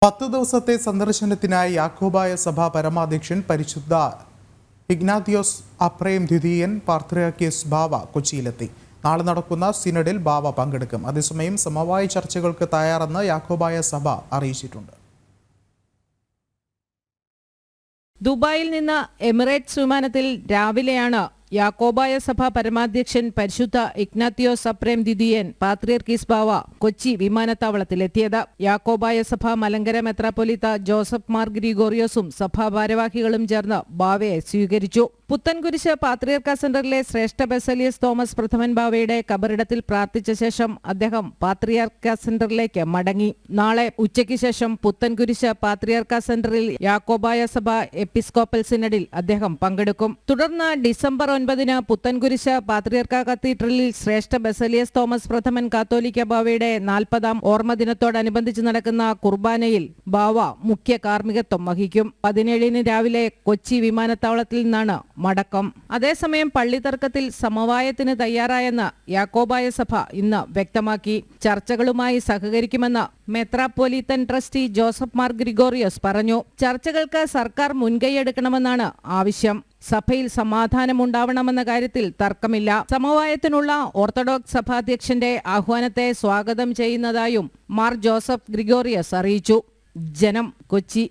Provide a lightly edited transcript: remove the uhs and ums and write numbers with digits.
10 ദിവസത്തെ സന്ദർശനത്തിനായി യാക്കോബായ സഭ പരമാധ്യക്ഷൻ പരിശുദ്ധ ഇഗ്നാത്തിയോസ് അപ്രേം ദ്വിതീയൻ പാത്രിയാർക്കീസ് ബാവ കൊച്ചിയിലെത്തി. നാളെ നടക്കുന്ന സിനഡിൽ ബാവ പങ്കെടുക്കും. അതേസമയം സമവായ ചർച്ചകൾക്ക് തയ്യാറെന്ന് യാക്കോബായ സഭ അറിയിച്ചിട്ടുണ്ട്. ദുബായിൽ നിന്ന് എമിറേറ്റ്സ് വിമാനത്തിൽ രാവിലെയാണ് യാക്കോബായ സഭ പരമാധ്യക്ഷൻ പരിശുദ്ധ ഇഗ്നാത്തിയോസ് അപ്രേം ദ്വിതീയൻ പാത്രിയാർക്കീസ് ബാവ കൊച്ചി വിമാനത്താവളത്തിലെത്തിയത്. യാക്കോബായ സഭ മലങ്കര മെത്രാപ്പൊലീത്ത ജോസഫ് മാർ ഗ്രിഗോറിയോസും സഭാ ഭാരവാഹികളും ചേർന്ന് ബാവയെ സ്വീകരിച്ചു. പുത്തൻകുരിശ് പാത്രിയർക്ക സെന്ററിലെ ശ്രേഷ്ഠ ബസേലിയസ് തോമസ് പ്രഥമൻ ബാവയുടെ കബറിടത്തിൽ പ്രാർത്ഥിച്ച ശേഷം അദ്ദേഹം പാത്രിയർക്ക സെന്ററിലേക്ക് മടങ്ങി. നാളെ ഉച്ചയ്ക്ക് ശേഷം പുത്തൻകുരിശ് പാത്രിയർക്ക സെന്ററിൽ യാക്കോബായ സഭ എപ്പിസ്കോപ്പൽ സിനഡിൽ അദ്ദേഹം പങ്കെടുക്കും. തുടർന്ന് ഡിസംബർ 9 പുത്തൻകുരിശ് പാത്രിയർക്ക കത്തീഡ്രലിൽ ശ്രേഷ്ഠ ബസേലിയസ് തോമസ് പ്രഥമൻ കാത്തോലിക്ക ബാവയുടെ 40ാം ഓർമ്മദിനത്തോടനുബന്ധിച്ച് നടക്കുന്ന കുർബാനയിൽ ബാവ മുഖ്യ കാർമ്മികത്വം വഹിക്കും. 17 രാവിലെ കൊച്ചി വിമാനത്താവളത്തിൽ നിന്നാണ് മടക്കം. അതേസമയം പള്ളിത്തർക്കത്തിൽ സമവായത്തിന് തയ്യാറായെന്ന് യാക്കോബായ സഭ ഇന്ന് വ്യക്തമാക്കി. ചർച്ചകളുമായി സഹകരിക്കുമെന്ന് മെത്രാപ്പൊലീത്തൻ ട്രസ്റ്റി ജോസഫ് മാർ ഗ്രിഗോറിയോസ് പറഞ്ഞു. ചർച്ചകൾക്ക് സർക്കാർ മുൻകൈയെടുക്കണമെന്നാണ് ആവശ്യം. സഭയിൽ സമാധാനമുണ്ടാവണമെന്ന കാര്യത്തിൽ തർക്കമില്ല. സമവായത്തിനുള്ള ഓർത്തഡോക്സ് സഭാധ്യക്ഷന്റെ ആഹ്വാനത്തെ സ്വാഗതം ചെയ്യുന്നതായും മാർ ജോസഫ് ഗ്രിഗോറിയോസ് അറിയിച്ചു. ജനം, കൊച്ചി.